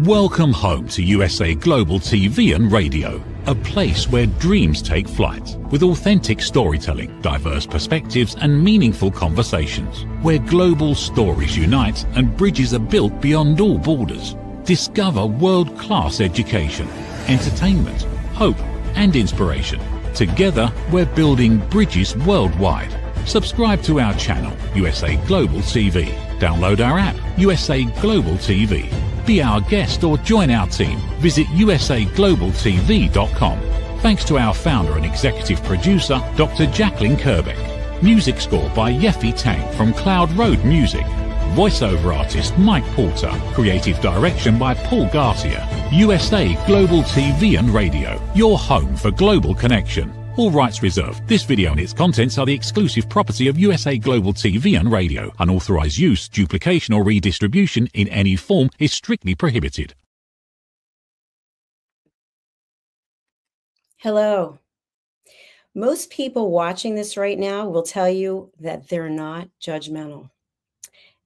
Welcome home to USA Global TV and Radio, a place where dreams take flight, with authentic storytelling, diverse perspectives and meaningful conversations, where global stories unite and bridges are built beyond all borders. Discover world-class education, entertainment, hope and inspiration. Together, we're building bridges worldwide. Subscribe to our channel, USA Global TV. Download our app, USA Global TV. Be our guest or join our team. Visit usaglobaltv.com. Thanks to our founder and executive producer, Dr. Jacalyn KERBECK. Music score by Yeffy Tang from Cloud Road Music. Voiceover artist Mike Porter. Creative direction by Paul Garcia. USA Global TV and Radio, your home for global connection. All rights reserved. This video and its contents are the exclusive property of USA Global TV and Radio. Unauthorized use, duplication or redistribution in any form is strictly prohibited. Hello. Most people watching this right now will tell you that they're not judgmental.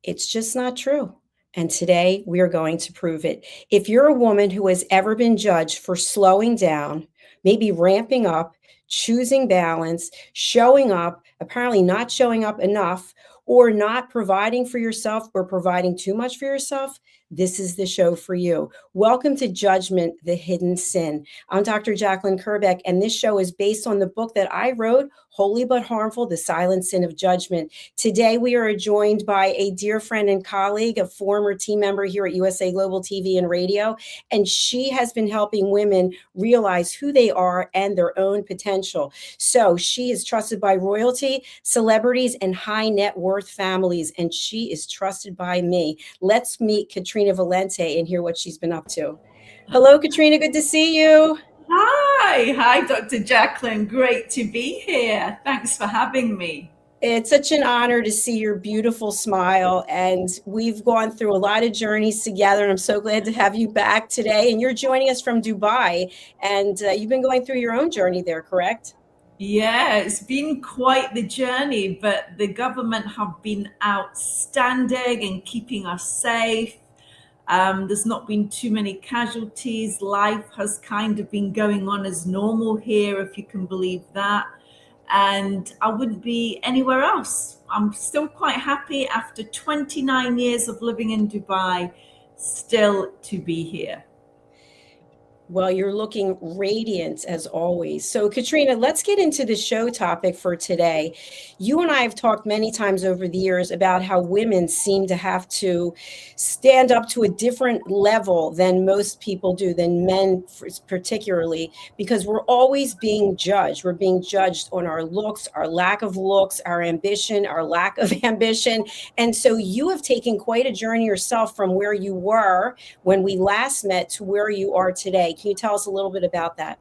It's just not true. And today we are going to prove it. If you're a woman who has ever been judged for slowing down, maybe ramping up, choosing balance, showing up, apparently not showing up enough, or not providing for yourself or providing too much for yourself, this is the show for you. Welcome to Judgment, the Hidden Sin. I'm Dr. Jacalyn KERBECK, and this show is based on the book that I wrote, Holy But Harmful, The Silent Sin of Judgment. Today, we are joined by a dear friend and colleague, a former team member here at USA Global TV and Radio, and she has been helping women realize who they are and their own potential. So she is trusted by royalty, celebrities, and high net worth families, and she is trusted by me. Let's meet Katrina Valente and hear what she's been up to. Hello, Katrina. Good to see you. Hi, Dr. Jacalyn. Great to be here. Thanks for having me. It's such an honor to see your beautiful smile, and we've gone through a lot of journeys together, and I'm so glad to have you back today. And you're joining us from Dubai, and you've been going through your own journey there, correct? Yeah, it's been quite the journey, but the government have been outstanding in keeping us safe. There's not been too many casualties. Life has kind of been going on as normal here, if you can believe that. And I wouldn't be anywhere else. I'm still quite happy after 29 years of living in Dubai, still to be here. Well, you're looking radiant as always. So, Katrina, let's get into the show topic for today. You and I have talked many times over the years about how women seem to have to stand up to a different level than most people do, than men particularly, because we're always being judged. We're being judged on our looks, our lack of looks, our ambition, our lack of ambition. And so you have taken quite a journey yourself from where you were when we last met to where you are today. Can you tell us a little bit about that?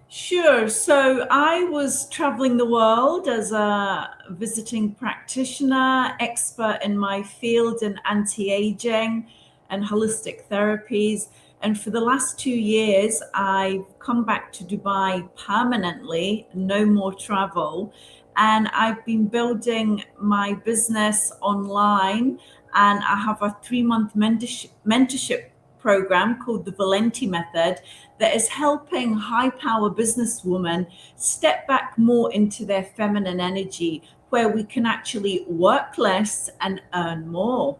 Sure. So I was traveling the world as a visiting practitioner, expert in my field in anti-aging and holistic therapies. And for the last 2 years, I've come back to Dubai permanently, no more travel. And I've been building my business online, and I have a 3-month mentorship program called the Valente Method that is helping high power businesswomen step back more into their feminine energy, where we can actually work less and earn more.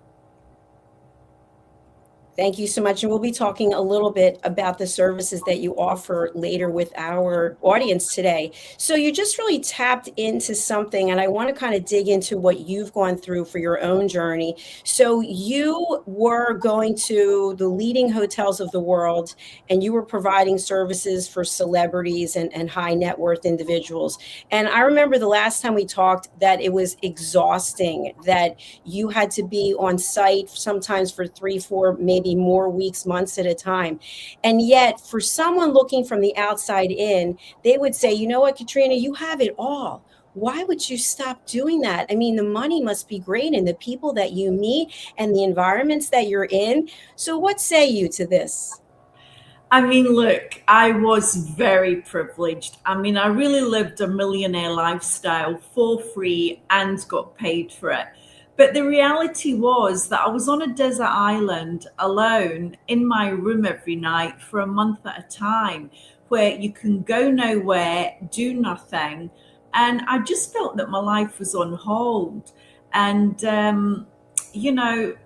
Thank you so much. And we'll be talking a little bit about the services that you offer later with our audience today. So you just really tapped into something, and I want to kind of dig into what you've gone through for your own journey. So you were going to the leading hotels of the world, and you were providing services for celebrities and high net worth individuals. And I remember the last time we talked that it was exhausting, that you had to be on site sometimes for 3, 4, maybe more weeks, months at a time. And yet for someone looking from the outside in, they would say, you know what, Katrina, you have it all. Why would you stop doing that? I mean, the money must be great and the people that you meet and the environments that you're in. So what say you to this? I mean, look, I was very privileged. I mean, I really lived a millionaire lifestyle for free and got paid for it. But the reality was that I was on a desert island alone in my room every night for a month at a time, where you can go nowhere, do nothing. And I just felt that my life was on hold. And,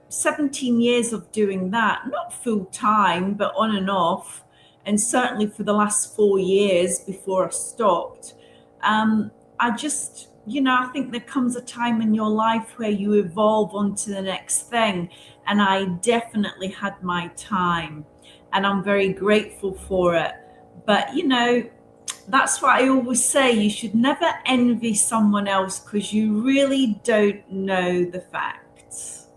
17 years of doing that, not full time, but on and off. And certainly for the last 4 years before I stopped, I just, I think there comes a time in your life where you evolve onto the next thing. And I definitely had my time, and I'm very grateful for it. But, that's what I always say. You should never envy someone else because you really don't know the facts.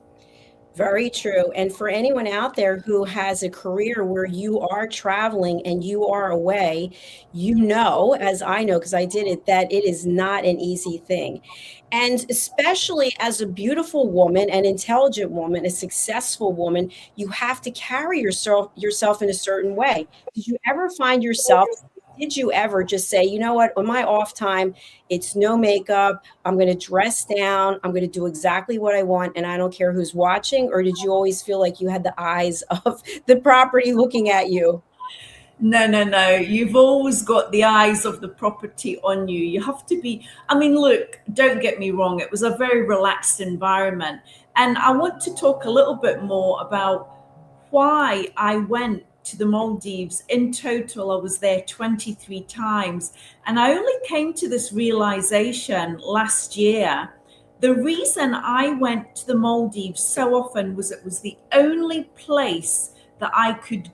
Very true. And for anyone out there who has a career where you are traveling and you are away, as I know, because I did it, that it is not an easy thing. And especially as a beautiful woman, an intelligent woman, a successful woman, you have to carry yourself in a certain way. Did you ever find yourself, did you ever just say, you know what, on my off time, it's no makeup, I'm going to dress down, I'm going to do exactly what I want, and I don't care who's watching? Or did you always feel like you had the eyes of the property looking at you? No, no, no. You've always got the eyes of the property on you. You have to be, look, don't get me wrong. It was a very relaxed environment. And I want to talk a little bit more about why I went to the Maldives. In total, I was there 23 times. And I only came to this realization last year. The reason I went to the Maldives so often was it was the only place that I could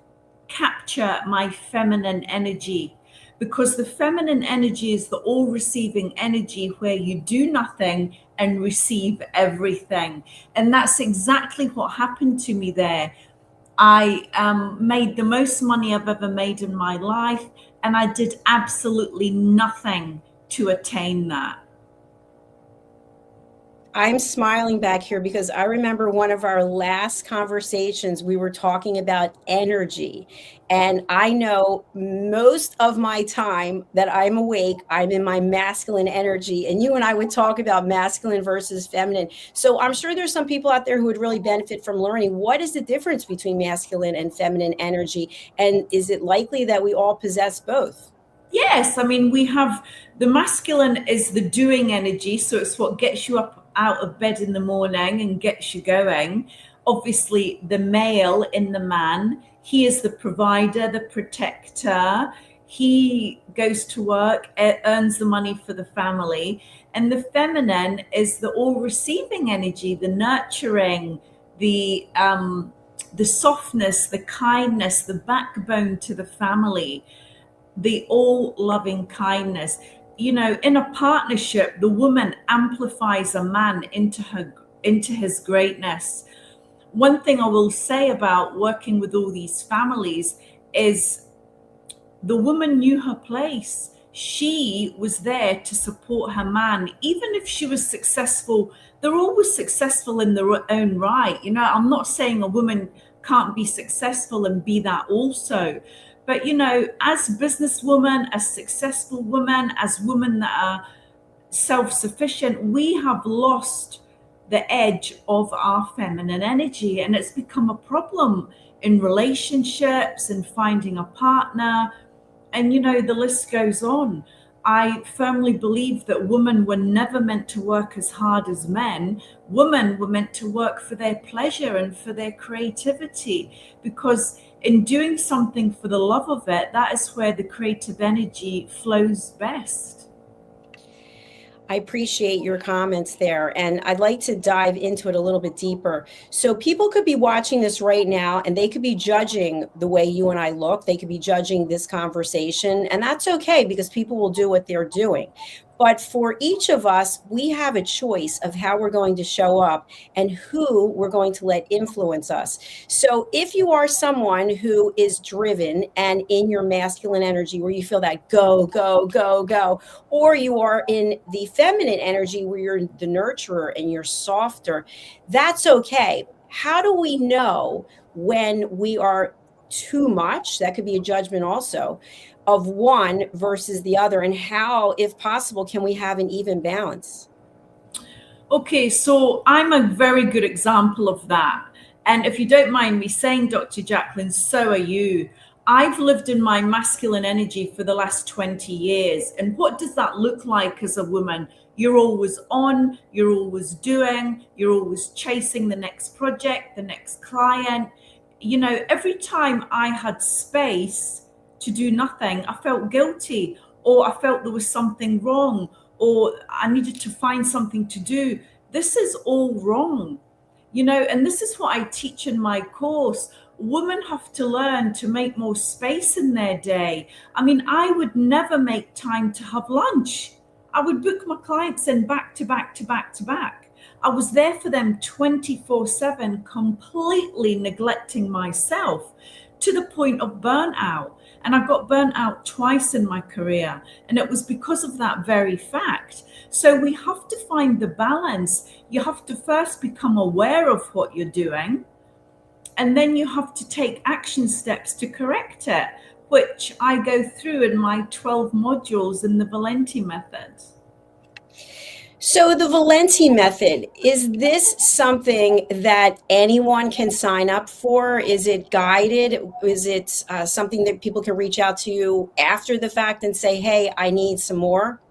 capture my feminine energy, because the feminine energy is the all receiving energy where you do nothing and receive everything. And that's exactly what happened to me there. I made the most money I've ever made in my life, and I did absolutely nothing to attain that. I'm smiling back here because I remember one of our last conversations, we were talking about energy. And I know most of my time that I'm awake, I'm in my masculine energy. And you and I would talk about masculine versus feminine. So I'm sure there's some people out there who would really benefit from learning what is the difference between masculine and feminine energy. And is it likely that we all possess both? Yes, we have the masculine is the doing energy. So it's what gets you up out of bed in the morning and gets you going. Obviously, the male in the man, he is the provider, the protector. He goes to work, earns the money for the family. And the feminine is the all receiving energy, the nurturing, the softness, the kindness, the backbone to the family, the all loving kindness. In a partnership, the woman amplifies a man into his greatness. One thing I will say about working with all these families is the woman knew her place. She was there to support her man. Even if she was successful, they're always successful in their own right. I'm not saying a woman can't be successful and be that also. But, as businesswomen, as successful women, as women that are self-sufficient, we have lost the edge of our feminine energy. And it's become a problem in relationships and finding a partner. And, the list goes on. I firmly believe that women were never meant to work as hard as men. Women were meant to work for their pleasure and for their creativity, because in doing something for the love of it, that is where the creative energy flows best. I appreciate your comments there, and I'd like to dive into it a little bit deeper. So people could be watching this right now and they could be judging the way you and I look. They could be judging this conversation, and that's okay because people will do what they're doing. But for each of us, we have a choice of how we're going to show up and who we're going to let influence us. So if you are someone who is driven and in your masculine energy where you feel that go, go, go, go, or you are in the feminine energy where you're the nurturer and you're softer, that's okay. How do we know when we are too much? That could be a judgment also, of one versus the other, and how, if possible, can we have an even balance? Okay, so I'm a very good example of that. And if you don't mind me saying, Dr. Jacalyn, so are you. I've lived in my masculine energy for the last 20 years. And what does that look like as a woman? You're always on, you're always doing, you're always chasing the next project, the next client. You know, every time I had space to do nothing, I felt guilty, or I felt there was something wrong, or I needed to find something to do. This is all wrong, you know, and this is what I teach in my course. Women have to learn to make more space in their day. I mean, I would never make time to have lunch. I would book my clients in back to back to back to back. I was there for them 24/7, completely neglecting myself to the point of burnout. And I got burnt out twice in my career. And it was because of that very fact. So we have to find the balance. You have to first become aware of what you're doing. And then you have to take action steps to correct it, which I go through in my 12 modules in the Valente method. So the Valente method, is this something that anyone can sign up for? Is it guided? Is it something that people can reach out to you after the fact and say, hey, I need some more?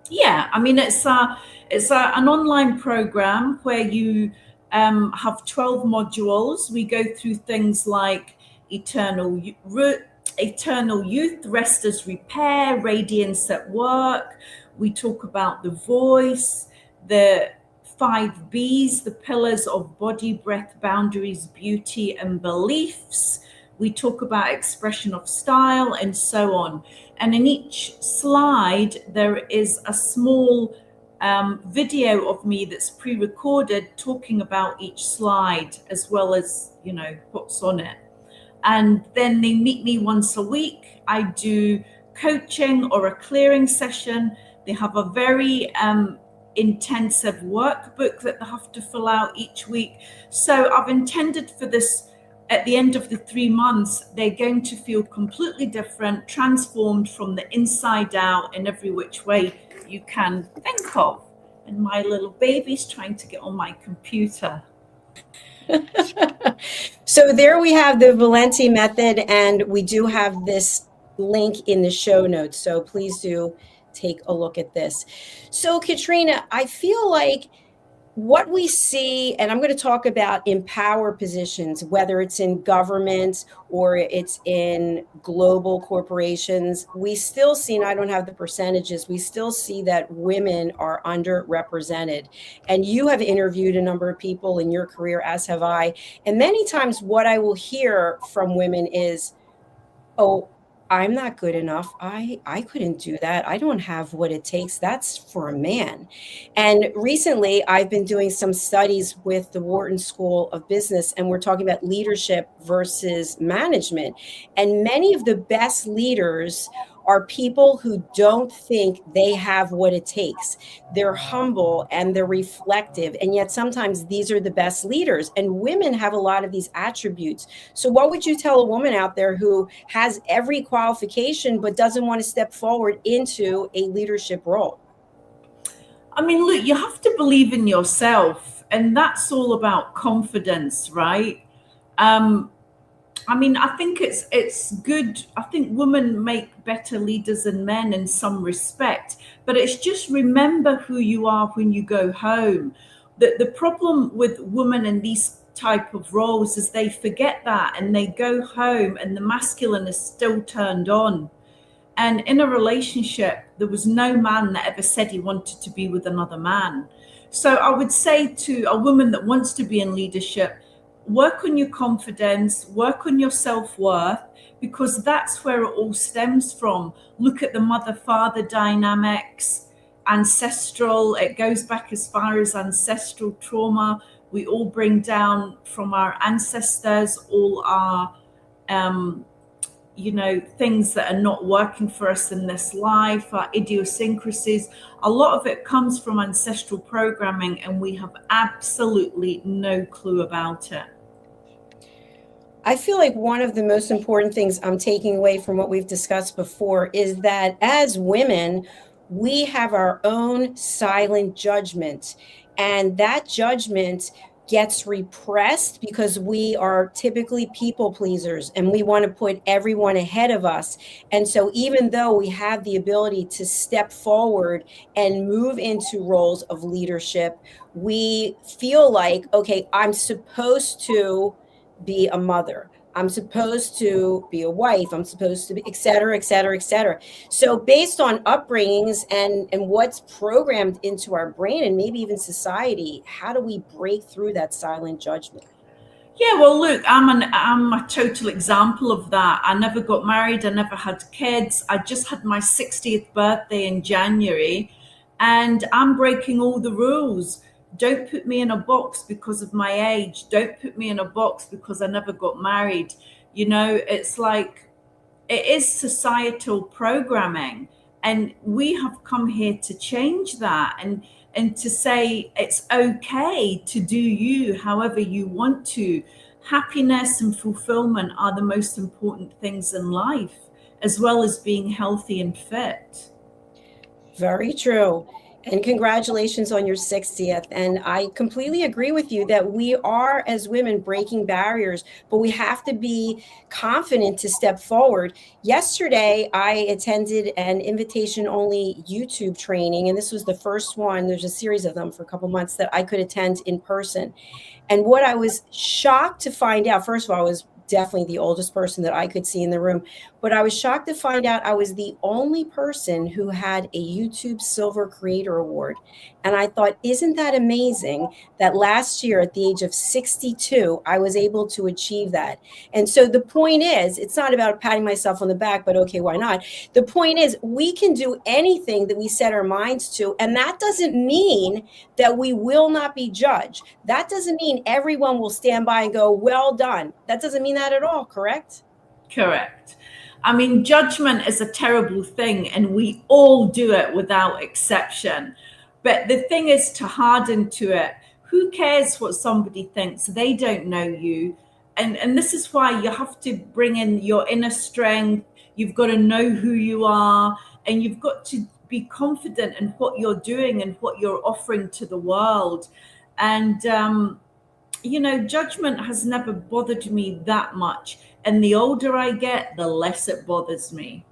Yeah, I mean, it's an online program where you have 12 modules. We go through things like eternal youth, rest as repair, radiance at work. We talk about the voice, the 5 B's, the pillars of body, breath, boundaries, beauty, and beliefs. We talk about expression of style and so on. And in each slide, there is a small video of me that's pre-recorded talking about each slide, as well as, you know, what's on it. And then they meet me once a week. I do coaching or a clearing session. They have a very intensive workbook that they have to fill out each week. So I've intended for this, at the end of the 3 months, they're going to feel completely different, transformed from the inside out in every which way you can think of. And my little baby's trying to get on my computer. So there we have the Valente method, and we do have this link in the show notes. So please do take a look at this. So Katrina, I feel like what we see, and I'm going to talk about in power positions, whether it's in government or it's in global corporations, we still see, and I don't have the percentages, we still see that women are underrepresented. And you have interviewed a number of people in your career, as have I. And many times what I will hear from women is, oh, I'm not good enough. I couldn't do that. I don't have what it takes. That's for a man. And recently, I've been doing some studies with the Wharton School of Business, and we're talking about leadership versus management. And many of the best leaders are people who don't think they have what it takes. They're humble and they're reflective. And yet sometimes these are the best leaders. And women have a lot of these attributes. So what would you tell a woman out there who has every qualification but doesn't want to step forward into a leadership role? I mean, look, you have to believe in yourself. And that's all about confidence, right? I mean, I think it's good. I think women make better leaders than men in some respect, but it's just remember who you are when you go home. The problem with women in these type of roles is they forget that, and they go home and the masculine is still turned on. And in a relationship, there was no man that ever said he wanted to be with another man. So I would say to a woman that wants to be in leadership, work on your confidence, work on your self-worth, because that's where it all stems from. Look at the mother-father dynamics, ancestral. It goes back as far as ancestral trauma. We all bring down from our ancestors all our, things that are not working for us in this life, our idiosyncrasies. A lot of it comes from ancestral programming, and we have absolutely no clue about it. I feel like one of the most important things I'm taking away from what we've discussed before is that as women, we have our own silent judgment. And that judgment gets repressed because we are typically people pleasers and we want to put everyone ahead of us. And so even though we have the ability to step forward and move into roles of leadership, we feel like, okay, I'm supposed to be a mother. I'm supposed to be a wife. I'm supposed to be, et cetera, et cetera, et cetera. So based on upbringings and what's programmed into our brain and maybe even society, how do we break through that silent judgment? Yeah, well, look, I'm a total example of that. I never got married. I never had kids. I just had my 60th birthday in January, and I'm breaking all the rules. Don't put me in a box because of my age. Don't put me in a box because I never got married. You know, it's like, it is societal programming, and we have come here to change that, and to say it's okay to do you however you want to. Happiness and fulfillment are the most important things in life, as well as being healthy and fit. Very true. And congratulations on your 60th. And I completely agree with you that we are, as women, breaking barriers, but we have to be confident to step forward. Yesterday, I attended an invitation-only YouTube training, and this was the first one. There's a series of them for a couple months that I could attend in person. And what I was shocked to find out, first of all, I was definitely the oldest person that I could see in the room, but I was shocked to find out I was the only person who had a YouTube Silver Creator Award. And I thought, isn't that amazing that last year at the age of 62, I was able to achieve that? And so the point is, it's not about patting myself on the back, but okay, why not? The point is, we can do anything that we set our minds to. And that doesn't mean that we will not be judged. That doesn't mean everyone will stand by and go, well done. That doesn't mean that at all, correct? Correct. I mean, judgment is a terrible thing, and we all do it without exception. But the thing is to harden to it. Who cares what somebody thinks? They don't know you. And this is why you have to bring in your inner strength. You've got to know who you are, and you've got to be confident in what you're doing and what you're offering to the world. And, you know, judgment has never bothered me that much. And the older I get, the less it bothers me.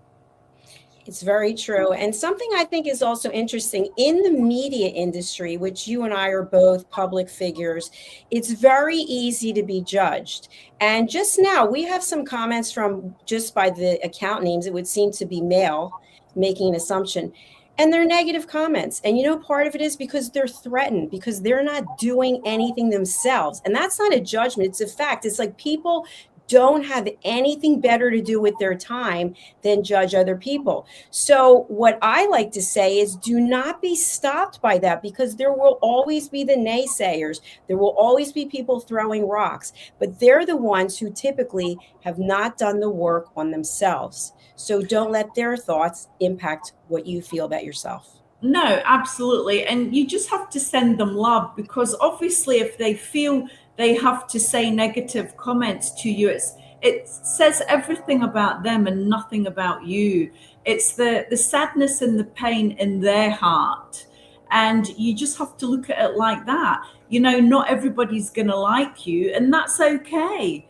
It's very true. And something I think is also interesting in the media industry, which you and I are both public figures, it's very easy to be judged. And just now we have some comments from, just by the account names, it would seem to be male, making an assumption. And they're negative comments. And you know, part of it is because they're threatened, because they're not doing anything themselves. And that's not a judgment, it's a fact. It's like people don't have anything better to do with their time than judge other people. So what I like to say is, do not be stopped by that, because there will always be the naysayers. There will always be people throwing rocks, but they're the ones who typically have not done the work on themselves. So don't let their thoughts impact what you feel about yourself. No, absolutely. And you just have to send them love, because obviously if they feel they have to say negative comments to you, it says everything about them and nothing about you. It's the sadness and the pain in their heart. And you just have to look at it like that. You know, not everybody's going to like you, and that's okay.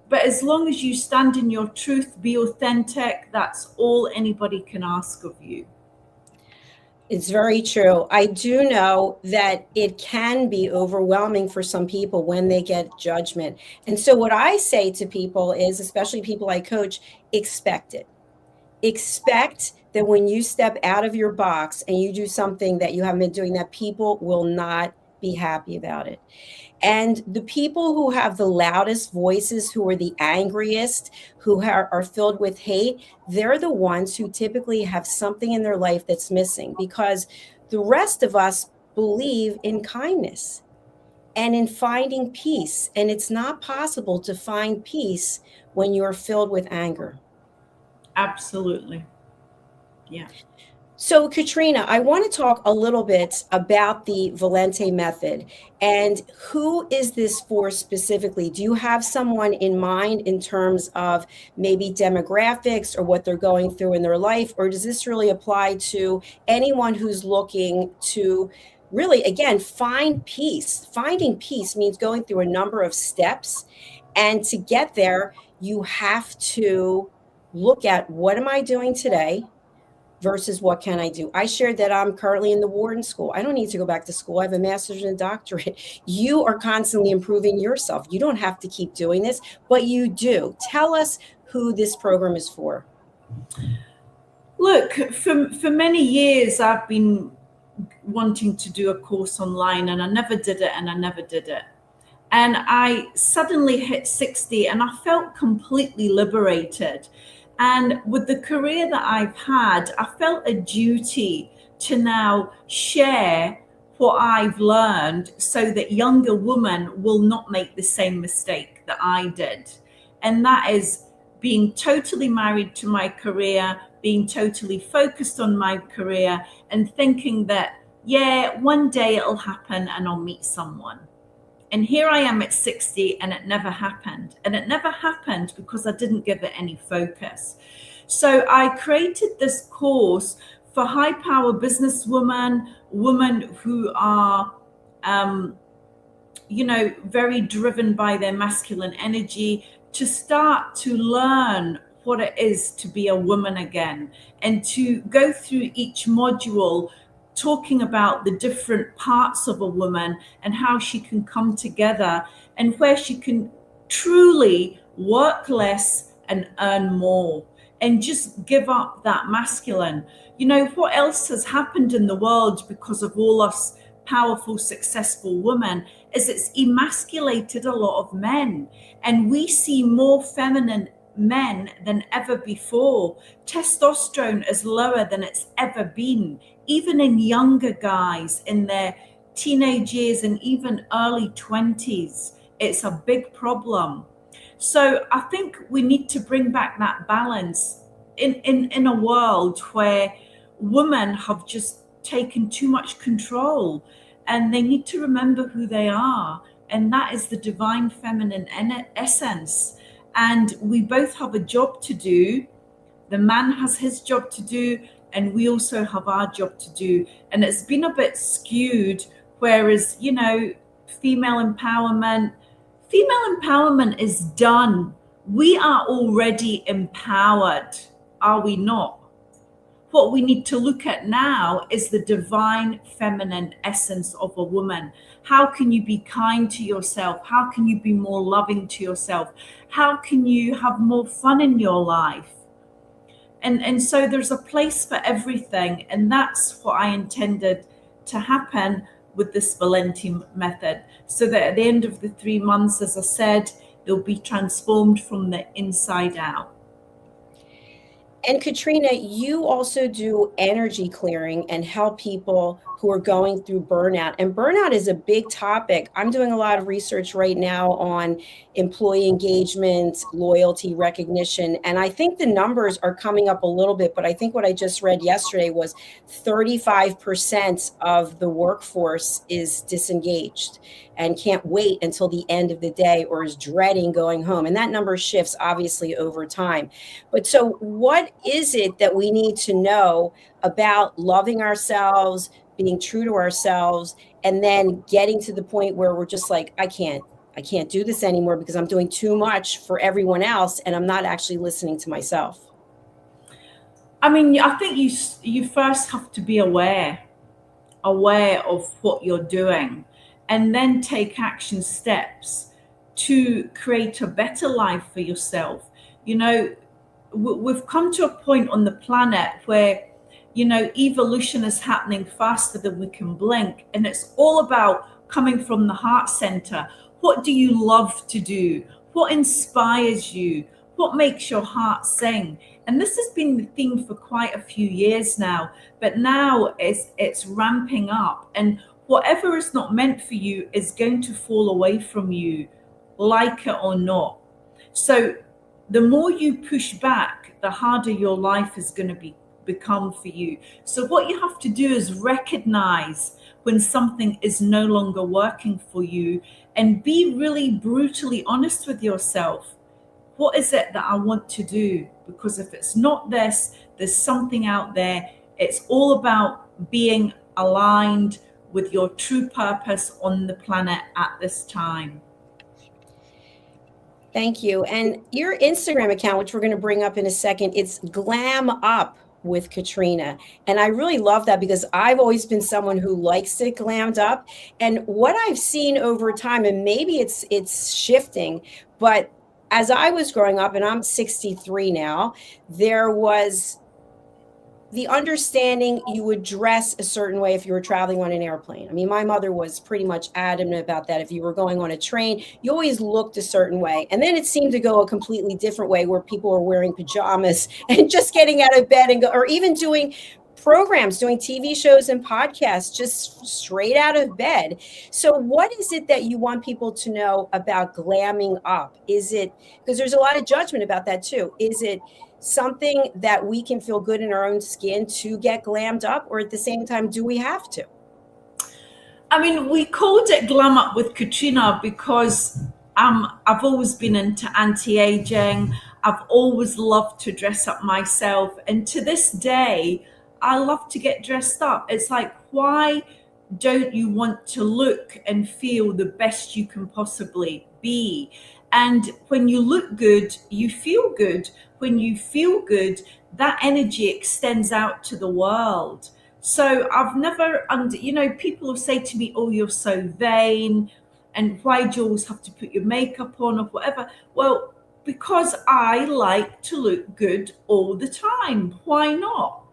But as long as you stand in your truth, be authentic, that's all anybody can ask of you. It's very true. I do know that it can be overwhelming for some people when they get judgment. And so what I say to people is, especially people I coach, expect it. Expect that when you step out of your box and you do something that you haven't been doing, that people will not be happy about it. And the people who have the loudest voices, who are the angriest, who are filled with hate, they're the ones who typically have something in their life that's missing, because the rest of us believe in kindness and in finding peace. And it's not possible to find peace when you're filled with anger. Absolutely. Yeah. So, Katrina, I want to talk a little bit about the Valente method, and who is this for specifically? Do you have someone in mind in terms of maybe demographics or what they're going through in their life, or does this really apply to anyone who's looking to really, again, find peace. Finding peace means going through a number of steps. And to get there, you have to look at, what am I doing today versus what can I do? I shared that I'm currently in the warden school. I don't need to go back to school. I have a master's and a doctorate. You are constantly improving yourself. You don't have to keep doing this, but you do. Tell us who this program is for. Look, for many years, I've been wanting to do a course online, and I never did it, and I never did it. And I suddenly hit 60 and I felt completely liberated. And with the career that I've had, I felt a duty to now share what I've learned so that younger women will not make the same mistake that I did. And that is being totally married to my career, being totally focused on my career, and thinking that, yeah, one day it'll happen and I'll meet someone. And here I am at 60 and it never happened. And it never happened because I didn't give it any focus. So I created this course for high power businesswomen, women who are, very driven by their masculine energy, to start to learn what it is to be a woman again, and to go through each module talking about the different parts of a woman and how she can come together, and where she can truly work less and earn more, and just give up that masculine. What else has happened in the world because of all us powerful, successful women is it's emasculated a lot of men, and we see more feminine men than ever before. Testosterone is lower than it's ever been, even in younger guys in their teenage years and even early 20s. It's a big problem. So I think we need to bring back that balance in a world where women have just taken too much control, and they need to remember who they are, and that is the divine feminine essence. And we both have a job to do. The man has his job to do, and we also have our job to do. And it's been a bit skewed, whereas, female empowerment is done. We are already empowered, are we not? What we need to look at now is the divine feminine essence of a woman. How can you be kind to yourself? How can you be more loving to yourself? How can you have more fun in your life? And so there's a place for everything. And that's what I intended to happen with this Valente method. So that at the end of the 3 months, as I said, they'll be transformed from the inside out. And Katrina, you also do energy clearing and help people who are going through burnout. And burnout is a big topic. I'm doing a lot of research right now on employee engagement, loyalty, recognition. And I think the numbers are coming up a little bit, but I think what I just read yesterday was 35% of the workforce is disengaged and can't wait until the end of the day, or is dreading going home. And that number shifts obviously over time. But so what is it that we need to know about loving ourselves, being true to ourselves, and then getting to the point where we're just like, I can't do this anymore because I'm doing too much for everyone else and I'm not actually listening to myself? I mean, I think you first have to be aware of what you're doing, and then take action steps to create a better life for yourself. We've come to a point on the planet where, evolution is happening faster than we can blink. And it's all about coming from the heart center. What do you love to do? What inspires you? What makes your heart sing? And this has been the theme for quite a few years now, but now it's ramping up. And whatever is not meant for you is going to fall away from you, like it or not. So the more you push back, the harder your life is going to become for you. So what you have to do is recognize when something is no longer working for you, and be really brutally honest with yourself. What is it that I want to do? Because if it's not this, there's something out there. It's all about being aligned with your true purpose on the planet at this time. Thank you. And your Instagram account, which we're going to bring up in a second, it's Glam Up with Katrina. And I really love that because I've always been someone who likes it glammed up. And what I've seen over time, and maybe it's shifting, but as I was growing up, and I'm 63 now, there was the understanding you would dress a certain way if you were traveling on an airplane. I mean, my mother was pretty much adamant about that. If you were going on a train, you always looked a certain way. And then it seemed to go a completely different way where people were wearing pajamas and just getting out of bed and go, or even doing programs, doing TV shows and podcasts, just straight out of bed. So what is it that you want people to know about glamming up? Is it, because there's a lot of judgment about that too. Is it something that we can feel good in our own skin to get glammed up, or at the same time, do we have to? I mean, we called it Glam Up with Katrina because I've always been into anti-aging. I've always loved to dress up myself. And to this day, I love to get dressed up. It's like, why don't you want to look and feel the best you can possibly be? And when you look good, you feel good. When you feel good, that energy extends out to the world. So I've never people will say to me, oh, you're so vain. And why do you always have to put your makeup on or whatever? Well, because I like to look good all the time. Why not?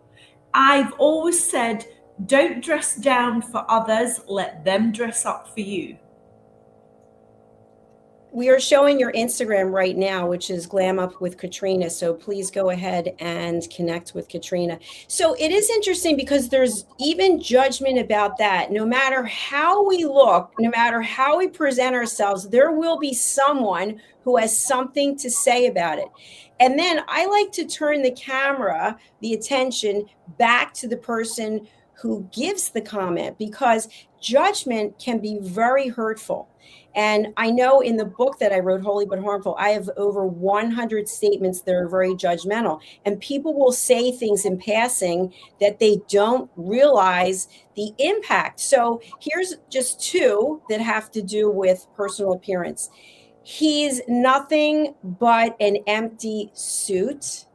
I've always said, don't dress down for others. Let them dress up for you. We are showing your Instagram right now, which is Glam Up with Katrina. So please go ahead and connect with Katrina. So it is interesting because there's even judgment about that. No matter how we look, no matter how we present ourselves, there will be someone who has something to say about it. And then I like to turn the camera, the attention back to the person who gives the comment, because judgment can be very hurtful. And I know in the book that I wrote, Holy But Harmful, I have over 100 statements that are very judgmental. And people will say things in passing that they don't realize the impact. So here's just two that have to do with personal appearance. He's nothing but an empty suit,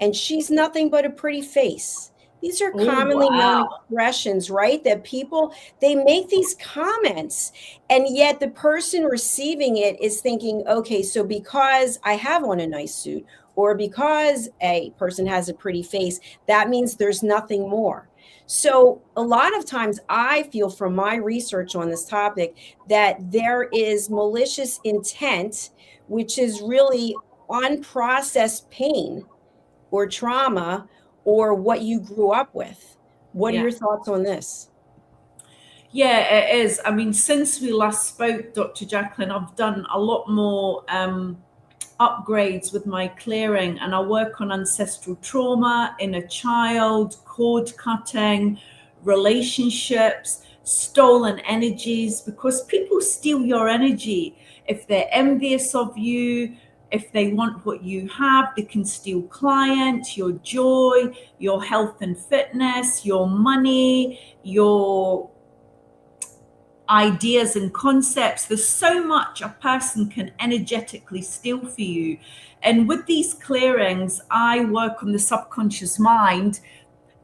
and she's nothing but a pretty face. These are commonly known expressions, right? That people, they make these comments, and yet the person receiving it is thinking, okay, so because I have on a nice suit, or because a person has a pretty face, that means there's nothing more. So a lot of times I feel from my research on this topic that there is malicious intent, which is really unprocessed pain or trauma, or what you grew up with. What are your thoughts on this? Yeah, it is. I mean, since we last spoke, Dr. Jacalyn, I've done a lot more upgrades with my clearing, and I work on ancestral trauma, inner child, cord cutting, relationships, stolen energies, because people steal your energy. If they're envious of you, if they want what you have, they can steal clients, your joy, your health and fitness, your money, your ideas and concepts. There's so much a person can energetically steal for you. And with these clearings, I work on the subconscious mind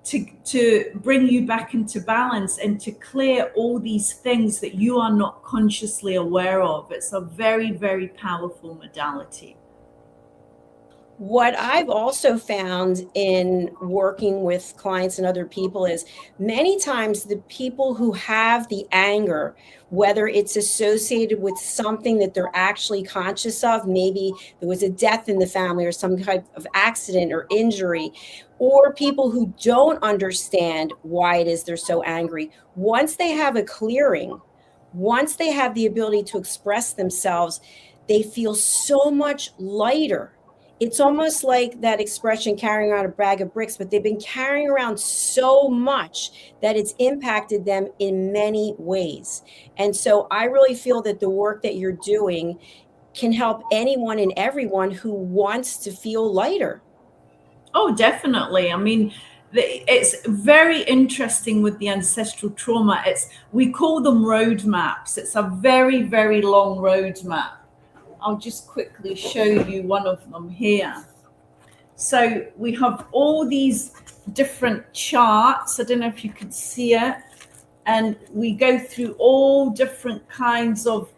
to bring you back into balance and to clear all these things that you are not consciously aware of. It's a very, very powerful modality. What I've also found in working with clients and other people is many times the people who have the anger, whether it's associated with something that they're actually conscious of, maybe there was a death in the family or some type of accident or injury, or people who don't understand why it is they're so angry, once they have a clearing, once they have the ability to express themselves, they feel so much lighter. It's almost like that expression, carrying around a bag of bricks, but they've been carrying around so much that it's impacted them in many ways. And so I really feel that the work that you're doing can help anyone and everyone who wants to feel lighter. Oh, definitely. I mean, It's very interesting with the ancestral trauma. We call them roadmaps. It's a very, very long roadmap. I'll just quickly show you one of them here. So we have all these different charts. I don't know if you can see it. And we go through all different kinds of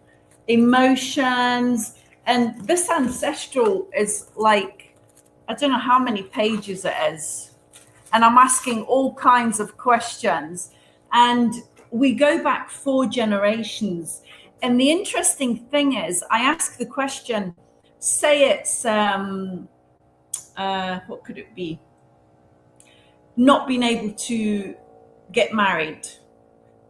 emotions. And this ancestral is like, I don't know how many pages it is. And I'm asking all kinds of questions. And we go back 4 generations. And the interesting thing is, I ask the question, say it's, what could it be? Not being able to get married.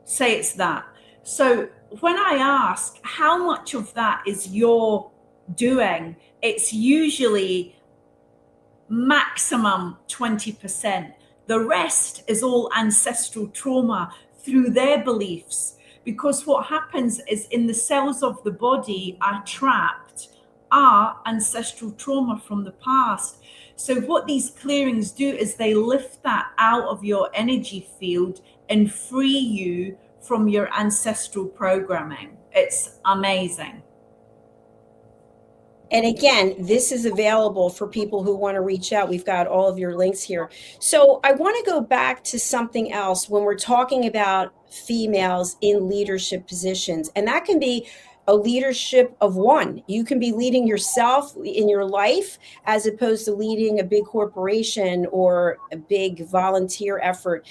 Say it's that. So when I ask how much of that is your doing, it's usually maximum 20%. The rest is all ancestral trauma through their beliefs, because what happens is in the cells of the body are trapped our ancestral trauma from the past. So what these clearings do is they lift that out of your energy field and free you from your ancestral programming. It's amazing. And again, this is available for people who want to reach out. We've got all of your links here. So I want to go back to something else when we're talking about females in leadership positions. And that can be a leadership of one. You can be leading yourself in your life as opposed to leading a big corporation or a big volunteer effort.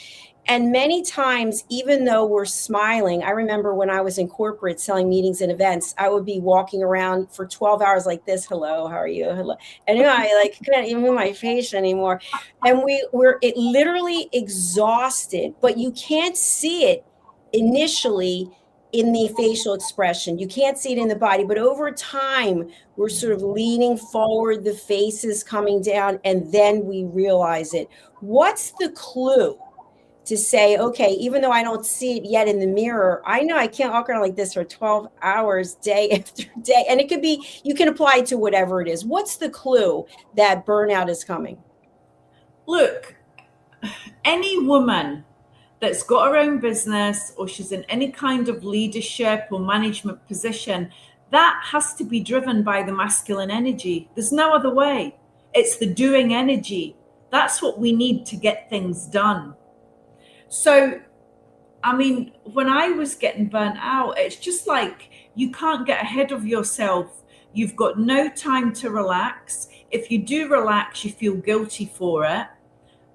And many times, even though we're smiling, I remember when I was in corporate selling meetings and events, I would be walking around for 12 hours like this. Hello, how are you? Hello. And I couldn't even move my face anymore. And we're literally exhausted, but you can't see it initially in the facial expression. You can't see it in the body, but over time, we're sort of leaning forward, the face is coming down, and then we realize it. What's the clue to say, okay, even though I don't see it yet in the mirror, I know I can't walk around like this for 12 hours, day after day. And it could be, you can apply it to whatever it is. What's the clue that burnout is coming? Look, any woman that's got her own business or she's in any kind of leadership or management position, that has to be driven by the masculine energy. There's no other way. It's the doing energy. That's what we need to get things done. So, I mean, when I was getting burnt out, it's just like you can't get ahead of yourself. You've got no time to relax. If you do relax, you feel guilty for it.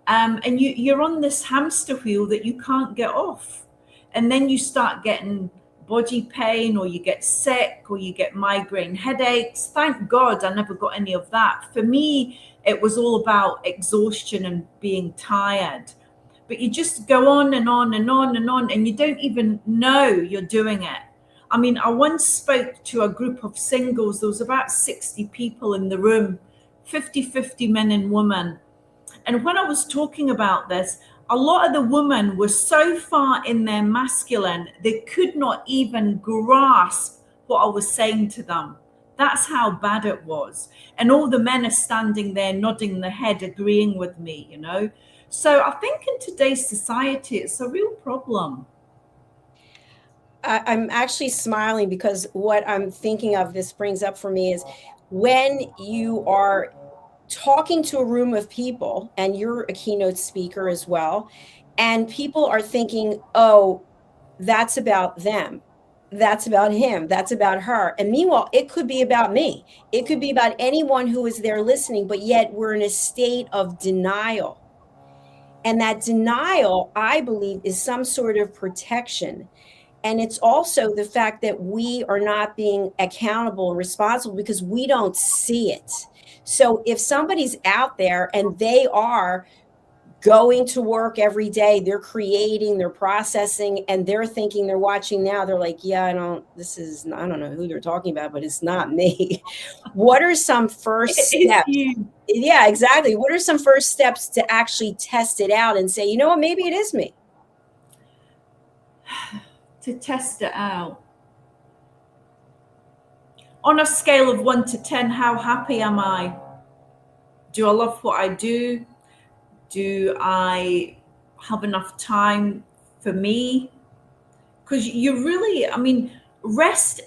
And you're on this hamster wheel that you can't get off. And then you start getting body pain, or you get sick, or you get migraine headaches. Thank God I never got any of that. For me, it was all about exhaustion and being tired. But you just go on and on and on and on, and you don't even know you're doing it. I mean, I once spoke to a group of singles. There was about 60 people in the room, 50-50 men and women. And when I was talking about this, a lot of the women were so far in their masculine, they could not even grasp what I was saying to them. That's how bad it was. And all the men are standing there nodding their head, agreeing with me, you know. So I think in today's society, it's a real problem. I'm actually smiling because what I'm thinking of, this brings up for me, is when you are talking to a room of people, and you're a keynote speaker as well, and people are thinking, oh, that's about them, that's about him, that's about her. And meanwhile, it could be about me. It could be about anyone who is there listening, but yet we're in a state of denial. And that denial, I believe, is some sort of protection. And it's also the fact that we are not being accountable, responsible, because we don't see it. So if somebody's out there and they are going to work every day, they're creating, they're processing, and they're thinking, they're watching now, they're like, yeah, I don't know who they're talking about, but it's not me. What are some first steps? Yeah, exactly. What are some first steps to actually test it out and say, you know what, maybe it is me? To test it out. On a scale of 1 to 10, how happy am I? Do I love what I do? Do I have enough time for me? Because you really, I mean, rest,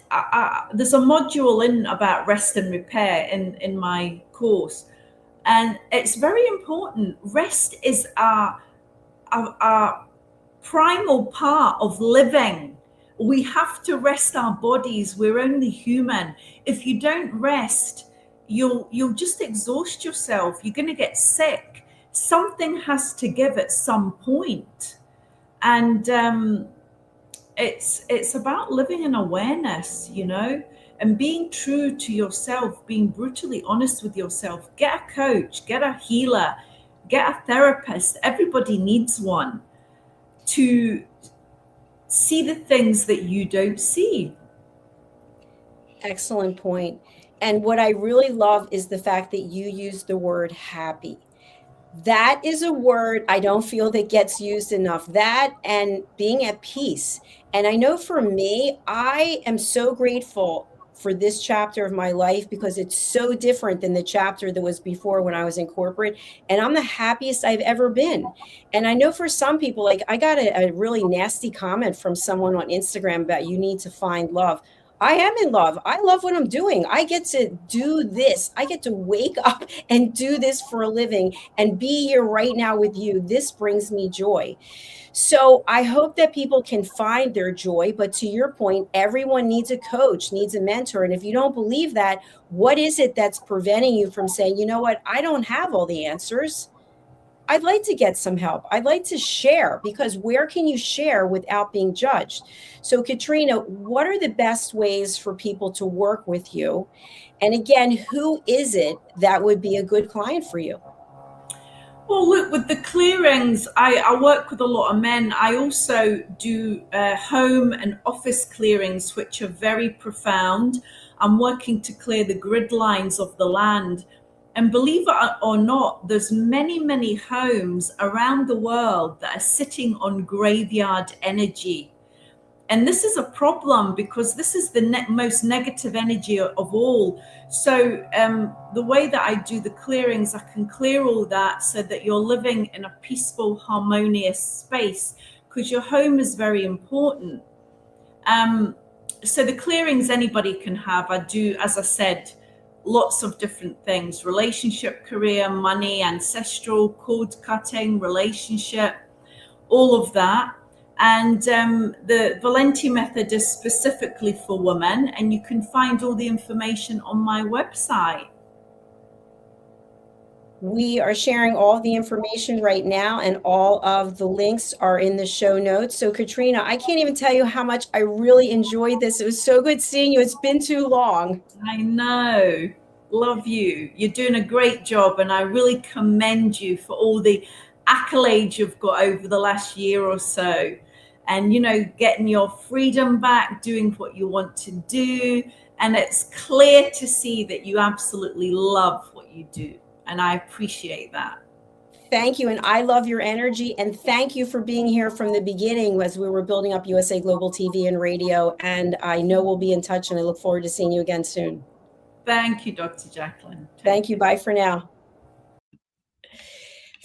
there's a module in about rest and repair in my course. And it's very important. Rest is our primal part of living. We have to rest our bodies. We're only human. If you don't rest, you'll just exhaust yourself. You're going to get sick. Something has to give at some point. And it's about living in awareness, you know, and being true to yourself, being brutally honest with yourself. Get a coach, get a healer, get a therapist. Everybody needs one to see the things that you don't see. Excellent point. And what I really love is the fact that you use the word happy. That is a word I don't feel that gets used enough. That and being at peace. And I know for me, I am so grateful for this chapter of my life because it's so different than the chapter that was before when I was in corporate. And I'm the happiest I've ever been. And I know for some people, like I got a really nasty comment from someone on Instagram about you need to find love. I am in love. I love what I'm doing. I get to do this. I get to wake up and do this for a living and be here right now with you. This brings me joy. So I hope that people can find their joy. But to your point, everyone needs a coach, needs a mentor. And if you don't believe that, what is it that's preventing you from saying, you know what, I don't have all the answers. I'd like to get some help. I'd like to share, because where can you share without being judged? So Katrina, what are the best ways for people to work with you? And again, who is it that would be a good client for you? Well, look, with the clearings, I work with a lot of men. I also do home and office clearings, which are very profound. I'm working to clear the grid lines of the land. And believe it or not, there's many, many homes around the world that are sitting on graveyard energy. And this is a problem because this is the most negative energy of all. So the way that I do the clearings, I can clear all that so that you're living in a peaceful, harmonious space, because your home is very important. So the clearings anybody can have. I do, as I said, lots of different things: relationship, career, money, ancestral, cord cutting, relationship, all of that. And the Valente method is specifically for women, and you can find all the information on my website. We are sharing all the information right now, and all of the links are in the show notes. So Katrina, I can't even tell you how much I really enjoyed this. It was so good seeing you. It's been too long. I know. Love you. You're doing a great job, and I really commend you for all the accolades you've got over the last year or so. And, you know, getting your freedom back, doing what you want to do. And it's clear to see that you absolutely love what you do. And I appreciate that. Thank you. And I love your energy. And thank you for being here from the beginning as we were building up USA Global TV and radio. And I know we'll be in touch, and I look forward to seeing you again soon. Thank you, Dr. Jacalyn. Thank you. Bye for now.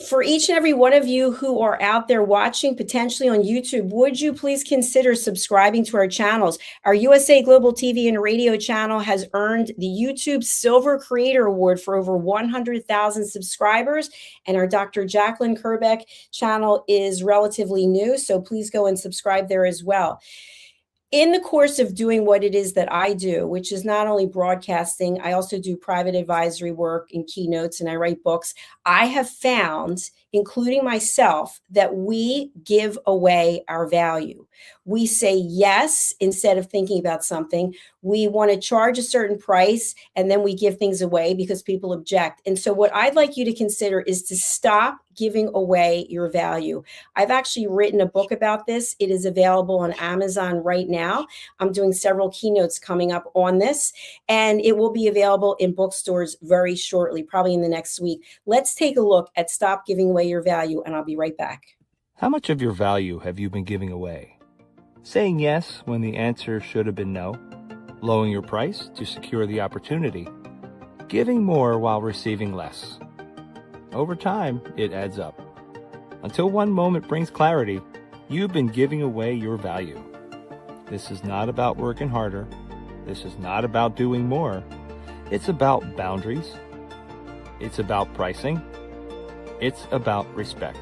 For each and every one of you who are out there watching, potentially on YouTube, would you please consider subscribing to our channels? Our USA Global TV and radio channel has earned the YouTube Silver Creator Award for over 100,000 subscribers. And our Dr. Jacalyn KERBECK channel is relatively new, so please go and subscribe there as well. In the course of doing what it is that I do, which is not only broadcasting, I also do private advisory work and keynotes, and I write books. I have found, including myself, that we give away our value. We say yes instead of thinking about something. We want to charge a certain price, and then we give things away because people object. And so what I'd like you to consider is to stop giving away your value. I've actually written a book about this. It is available on Amazon right now. I'm doing several keynotes coming up on this, and it will be available in bookstores very shortly, probably in the next week. Let's take a look at Stop Giving Away Your Value, and I'll be right back. How much of your value have you been giving away? Saying yes when the answer should have been no? Lowering your price to secure the opportunity? Giving more while receiving less? Over time, it adds up. Until one moment brings clarity, you've been giving away your value. This is not about working harder. This is not about doing more. It's about boundaries. It's about pricing. It's about respect.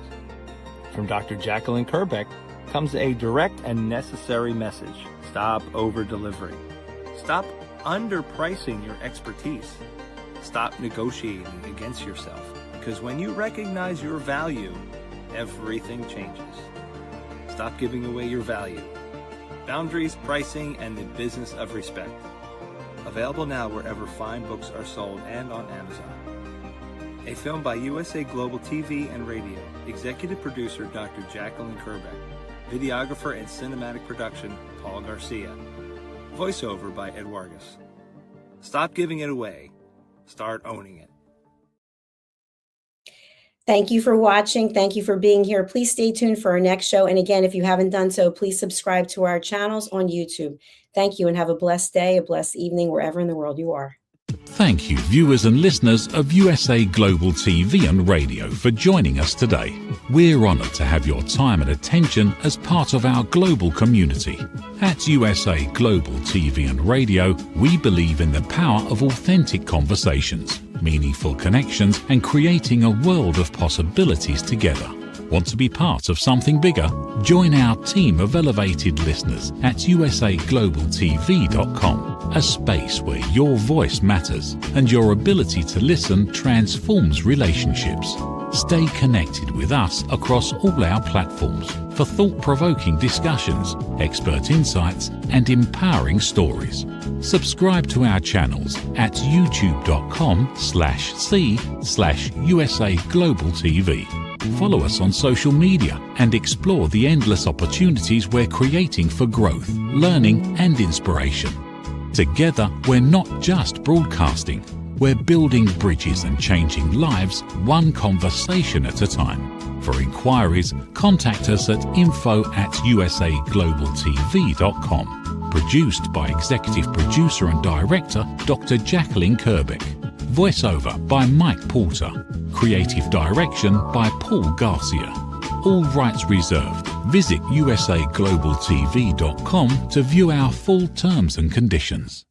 From Dr. Jacalyn KERBECK comes a direct and necessary message. Stop over-delivering. Stop underpricing your expertise. Stop negotiating against yourself. Because when you recognize your value, everything changes. Stop giving away your value. Boundaries, pricing, and the business of respect. Available now wherever fine books are sold and on Amazon. A film by USA Global TV and Radio. Executive producer Dr. Jacalyn KERBECK. Videographer and cinematic production Paul Garcia. Voiceover by Ed Wargas. Stop giving it away. Start owning it. Thank you for watching. Thank you for being here. Please stay tuned for our next show. And again, if you haven't done so, please subscribe to our channels on YouTube. Thank you and have a blessed day, a blessed evening, wherever in the world you are. Thank you, viewers and listeners of USA Global TV and Radio, for joining us today. We're honored to have your time and attention as part of our global community. At USA Global TV and Radio, we believe in the power of authentic conversations, meaningful connections, and creating a world of possibilities together. Want to be part of something bigger? Join our team of elevated listeners at usaglobaltv.com, a space where your voice matters and your ability to listen transforms relationships. Stay connected with us across all our platforms for thought-provoking discussions, expert insights, and empowering stories. Subscribe to our channels at youtube.com/c/USA Global TV. Follow us on social media and explore the endless opportunities we're creating for growth, learning, and inspiration. Together, we're not just broadcasting, we're building bridges and changing lives one conversation at a time. For inquiries, contact us at info@usaglobaltv.com. Produced by Executive Producer and Director Dr. Jacalyn KERBECK. Voiceover by Mike Porter. Creative direction by Paul Garcia. All rights reserved. Visit usaglobaltv.com to view our full terms and conditions.